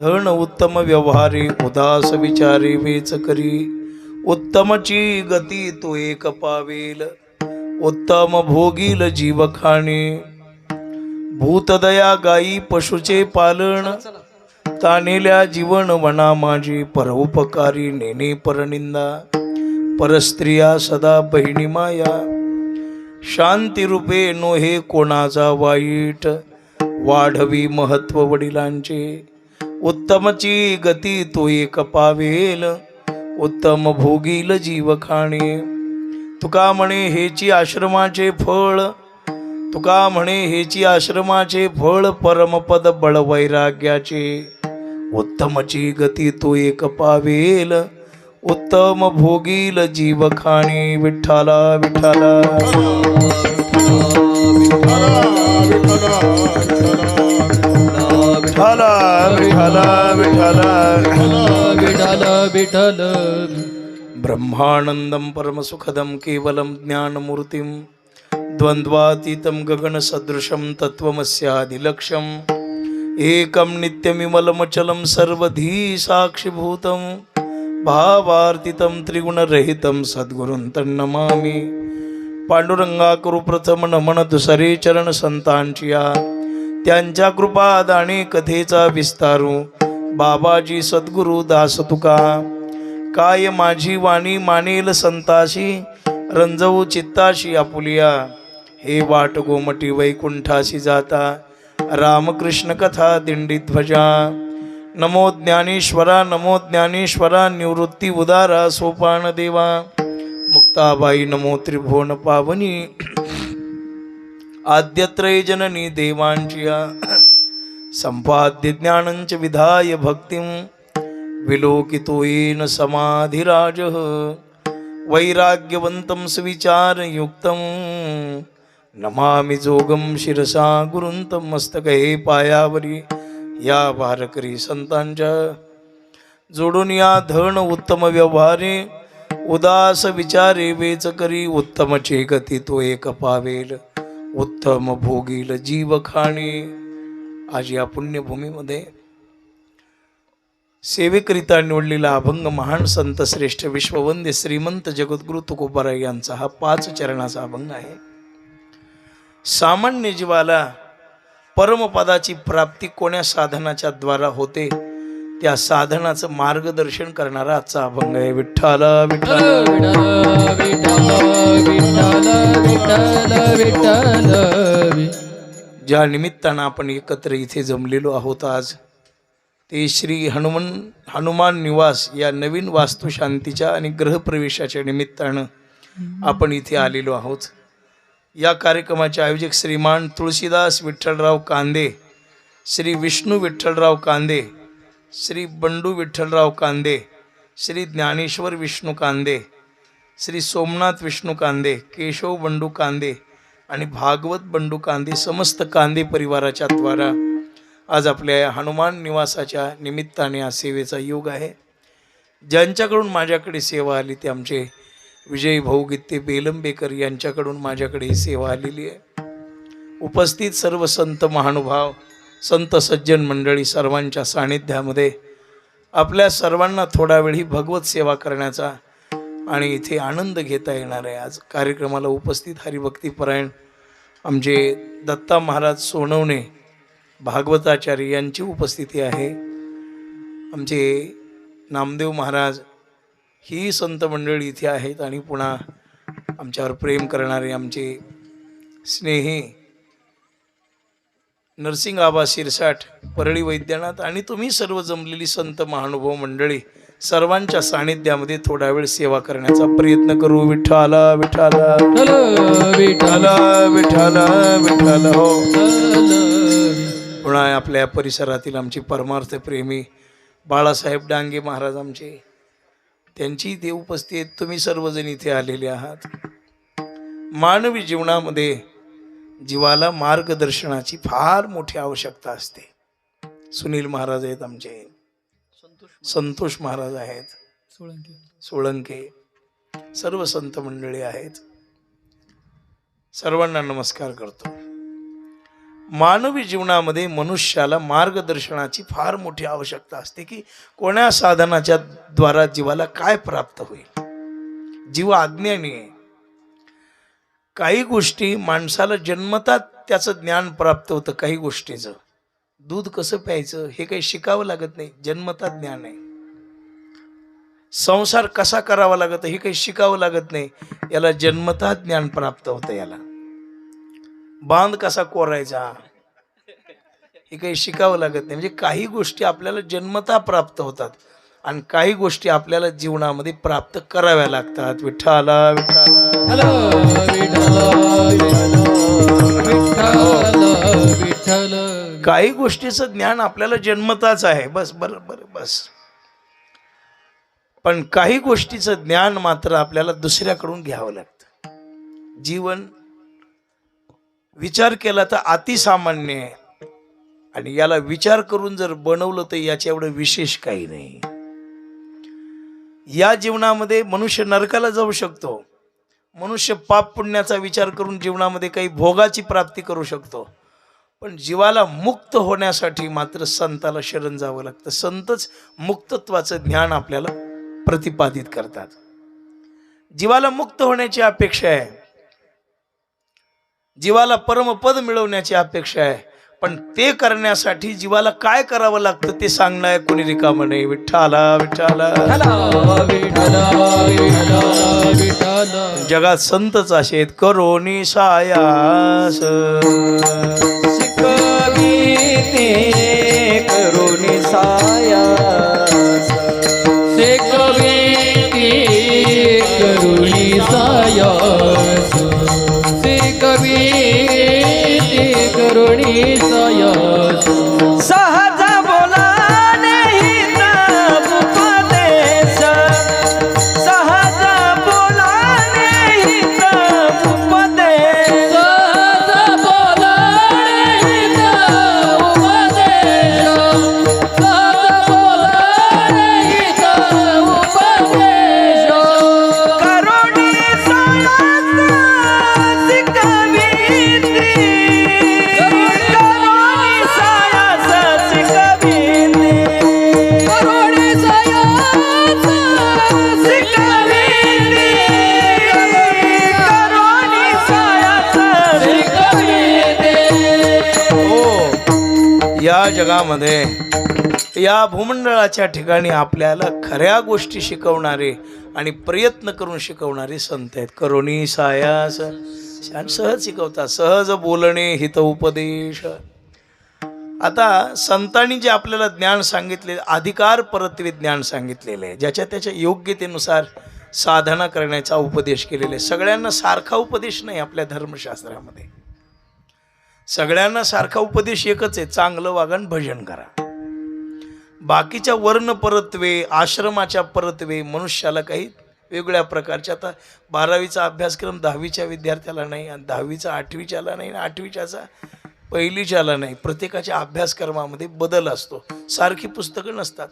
धन उत्तम व्यवहारी उदास विचारी वेच करी उत्तमची गती तो एक पावेल उत्तम भोगील जीव खाणे भूतदया गायी पशुचे पालन तानेल्या जीवन वना माझी परोपकारी नेने परनिंदा परस्त्रिया सदा बहिणी माया शांती रूपे नोहे कोणाचा वाईट वाढवी महत्व वडिलांचे उत्तमची गती तो एक पावेल उत्तम भोगील जीव खाणे तुका म्हणे हेची आश्रमाचे फळ तुका म्हणे हेची आश्रमाचे फळ परमपद बळ वैराग्याचे उत्तमची गती तो एक पावेल उत्तम भोगील जीव खाणे विठ्ठला विठ्ठला विठ्ठला विठ्ठला विठ्ठला विठ्ठल ब्रह्मानंदं परमसुखदं केवलं ज्ञानमूर्तिं द्वन्द्वातीतं गगनसदृशं तत्त्वमस्यादिलक्ष्यम् एकं नित्यमिमलमचलं सर्वधी साक्षिभूतं भावार्थितं त्रिगुणरहितं सद्गुरुं तन्नमामि पांडुरंगा करू प्रथम नमन दुसरे चरण संतांचिया त्यांच्या कृपादाने कथेचा विस्तारू बाबाजी सद्गुरु दास तुका काय माझी वाणी मानेल संताशी रंजवू चित्ताशी आपुलिया हे वाट गोमटी वैकुंठाशी जाता रामकृष्ण कथा दिंडी ध्वजा नमो ज्ञानेश्वरा निवृत्ती उदारा सोपान देवा मुक्ताबाई नमो त्रिभुवन पावनी आद्यत्रय जननी देवांचिया संपाद्य ज्ञानंच विधाय भक्तिं विलोकितो येन समाधिराज वैराग्यवंतं सुविचारयुक्तं नमामि जोगं शिरसा गुरुंतं मस्तके पायावरी या वारकरी संतांच्या जोडून या धन उत्तम व्यवहारे उदास विचारे वेच करी उत्तमचे गती तो एक पावेल उत्तम भोगील जीव खाणे. आज या पुण्यभूमीमध्ये सेवेकरिता निवडलेला अभंग महान संत श्रेष्ठ विश्ववंद्य श्रीमंत जगद्गुरु तुकोबाराय यांचा हा 5 चरणाचा अभंग आहे. सामान्य जीवाला परमपदाची प्राप्ती कोण्या साधनाच्या द्वारा होते त्या साधनाचं मार्गदर्शन करणारा आजचा अभंग आहे. विठ्ठला विठ्ठला ज्या निमित्तानं आपण एकत्र इथे जमलेलो आहोत आज ते श्री हनुमान निवास या नवीन वास्तुशांतीच्या आणि गृहप्रवेशाच्या निमित्तानं आपण इथे आलेलो आहोत. या कार्यक्रमाचे आयोजक श्रीमान तुळशीदास विठ्ठलराव कांदे, श्री विष्णू विठ्ठलराव कांदे, श्री बंडू विठ्ठलराव कांदे, श्री ज्ञानेश्वर विष्णू कांदे, श्री सोमनाथ विष्णू कांदे, केशव बंडू कांदे आणि भागवत बंडू कांदे समस्त कांदे परिवाराच्या द्वारा आज आपल्या या हनुमान निवासाच्या निमित्ताने हा सेवेचा योग आहे. ज्यांच्याकडून माझ्याकडे सेवा आली ते आमचे विजय भाऊ गित्ते बेलंबेकर यांच्याकडून माझ्याकडे ही सेवा आलेली आहे. उपस्थित सर्व संत महानुभाव संत सज्जन मंडळी सर्वांच्या सानिध्यामध्ये आपल्या सर्वांना थोडा वेळी भगवत सेवा करण्याचा आणि इथे आनंद घेता येणार आहे. आज कार्यक्रमाला उपस्थित हरिभक्तीपरायण आमचे दत्ता महाराज सोनवणे भागवताचार्य यांची उपस्थिती आहे. आमचे नामदेव महाराज ही संत मंडळी इथे आहेत आणि पुन्हा आमच्यावर प्रेम करणारे आमचे स्नेही नरसिंग आबा शिरसाट परळी वैद्यनाथ आणि तुम्ही सर्व जमलेली संत महानुभाव मंडळी सर्वांच्या सानिध्यामध्ये थोडा वेळ सेवा करण्याचा प्रयत्न करू. विठ्ठला विठ्ठला विठ्ठला विठ्ठला विठ्ठला हो. पुन्हा आपल्या परिसरातील आमची परमार्थ प्रेमी बाळासाहेब डांगे महाराज आमचे त्यांची इथे उपस्थित तुम्ही सर्वजण इथे आलेले आहात. मानवी जीवनामध्ये जीवाला मार्गदर्शनाची फार मोठी आवश्यकता असते. सुनील महाराज आहेत आमचे, संतोष महाराज आहेत, सोळंके सर्व संत मंडळी आहेत. सर्वांना नमस्कार करतो. मानवी जीवनामध्ये मनुष्याला मार्गदर्शनाची फार मोठी आवश्यकता असते की कोण्या साधनाच्या द्वारा जीवाला काय प्राप्त होईल. जीव अज्ञानी आहे. काही गोष्टी माणसाला जन्मतात त्याचं ज्ञान प्राप्त होतं. काही गोष्टीचं दूध कसं प्यायचं हे काही शिकावं लागत नाही, जन्मतात ज्ञान आहे. संसार कसा करावा लागत हे काही शिकावं लागत नाही, याला जन्मतात ज्ञान प्राप्त होतं. याला बांध कसा कोरायचा हे काही शिकावं लागत नाही. म्हणजे काही गोष्टी आपल्याला जन्मता प्राप्त होतात आणि काही गोष्टी आपल्याला जीवनामध्ये प्राप्त कराव्या लागतात. विठ्ठला विठ्ठला काही गोष्टीचं ज्ञान आपल्याला जन्मताच आहे, बस बरोबर बस. पण काही गोष्टीचं ज्ञान मात्र आपल्याला दुसऱ्याकडून घ्यावं लागतं. जीवन विचार केला तर अतिसामान्य आहे आणि याला विचार करून जर बनवलं तर याच्या एवढं विशेष काही नाही. या जीवनामध्ये मनुष्य नरकाला जाऊ शकतो, मनुष्य पाप पुण्याचा विचार करून जीवनामध्ये काही भोगाची प्राप्ती करू शकतो, पण जीवाला मुक्त होण्यासाठी मात्र संताला शरण जावं लागतं. संतच मुक्तत्वाचं ज्ञान आपल्याला प्रतिपादित करतात. जीवाला मुक्त होण्याची अपेक्षा आहे, जीवाला परमपद मिळवण्याची अपेक्षा आहे, पण ते करण्यासाठी जीवाला काय करावं लागतं ते सांगणार कोणी रिकामं नाही. विठ्ठला विठ्ठला जगात संतच असे आहेत. करोनी सायास करुणी सायास करुणी सायास करुणी सायास सहज बोलाने हित उपदेश सहज बोलाने हित उपदेश सहज बोलाने हित उपदेश सहज बोलाने हित उपदेश करुणी सायास शिकवित्री या जगामध्ये या भूमंडळाच्या ठिकाणी आपल्याला खऱ्या गोष्टी शिकवणारे आणि प्रयत्न करून शिकवणारे संत आहेत. करुणी सायास आणि सहज शिकवतात. सहज बोलणे हित उपदेश. आता संतांनी जे आपल्याला ज्ञान सांगितले अधिकार परत्वे ज्ञान सांगितलेले आहे, ज्याच्या त्याच्या योग्यतेनुसार साधना करण्याचा उपदेश केलेला आहे. सगळ्यांना सारखा उपदेश नाही आपल्या धर्मशास्त्रामध्ये. सगळ्यांना सारखा उपदेश एकच आहे, चांगलं वागण भजन करा. बाकीच्या वर्ण परत्वे आश्रमाच्या परत्वे मनुष्याला काही वेगळ्या प्रकारच्या. आता 12वीचा अभ्यासक्रम 10वीच्या विद्यार्थ्याला नाही आणि 10वीचा 8वीच्याला नाही आणि 8वीच्याचा पहिलीच्याला नाही. प्रत्येकाच्या अभ्यासक्रमामध्ये बदल असतो, सारखी पुस्तकं नसतात.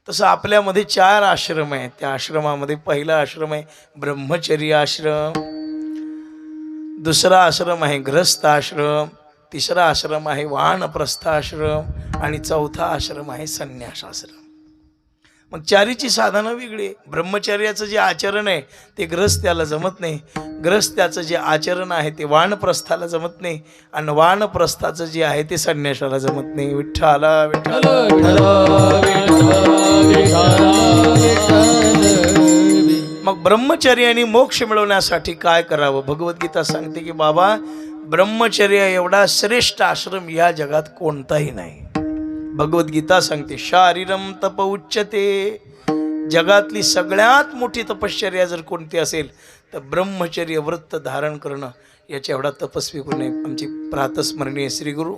तसं आपल्यामध्ये 4 आश्रम आहेत. त्या आश्रमामध्ये पहिला आश्रम आहे ब्रह्मचर्य आश्रम, दुसरा आश्रम आहे गृहस्थ आश्रम, तिसरा आश्रम आहे वानप्रस्थ आश्रम आणि चौथा आश्रम आहे संन्यास आश्रम. मग चारीची साधना वेगळी. ब्रह्मचर्याचं जे आचरण आहे ते गृहस्थ्याला जमत नाही, गृहस्थ्याचं जे आचरण आहे ते वानप्रस्थाला जमत नाही आणि वानप्रस्थाचं जे आहे ते संन्यासाला जमत नाही. विठ्ठला विठ्ठला मग ब्रह्मचर्य आणि मोक्ष मिळवण्यासाठी काय करावं. भगवद्गीता सांगते की बाबा ब्रह्मचर्य एवढा श्रेष्ठ आश्रम या जगात कोणताही नाही. भगवद्गीता सांगते शारीरम तप उच्यते. जगातली सगळ्यात मोठी तपश्चर्या जर कोणती असेल तर ब्रह्मचर्य व्रत धारण करणं, याच्या एवढा तपस्वी कोण नाही. आमचे प्रातस्मरणीय श्री गुरु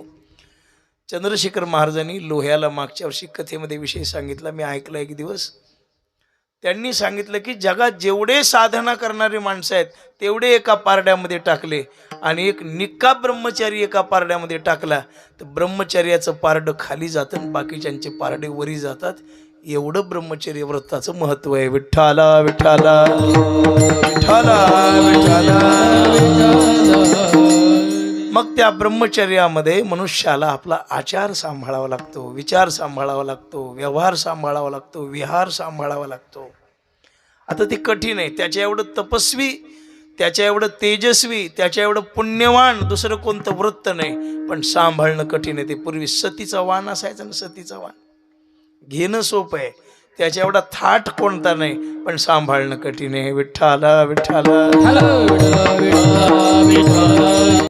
चंद्रशेखर महाराजांनी लोह्याला मागच्या वर्षी कथेमध्ये विषय सांगितला, मी ऐकला एक दिवस. त्यांनी सांगितलं की जगात जेवढे साधना करणारे माणसं आहेत तेवढे एका पारड्यामध्ये टाकले आणि एक निक्का ब्रह्मचारी एका पारड्यामध्ये टाकला तर ब्रह्मचर्याचं पारडं खाली जातं आणि बाकीच्यांचे पारडे वरी जातात. एवढं ब्रह्मचर्य व्रताचं महत्व आहे. विठ्ठला विठ्ठला विठ्ठला विठ्ठला. मग त्या ब्रह्मचर्यामध्ये मनुष्याला आपला आचार सांभाळावा लागतो, विचार सांभाळावा लागतो, व्यवहार सांभाळावा लागतो, विहार सांभाळावा लागतो. आता ते कठीण आहे. त्याच्या एवढं तपस्वी, त्याच्या एवढं तेजस्वी, त्याच्या एवढं पुण्यवान दुसरं कोणतं वृत्त नाही, पण सांभाळणं कठीण आहे. ते पूर्वी सतीचा वाण असायचा ना, सतीचा वाण घेणं सोपं आहे, त्याच्या एवढा थाट कोणता नाही, पण सांभाळणं कठीण आहे. विठ्ठला विठ्ठला.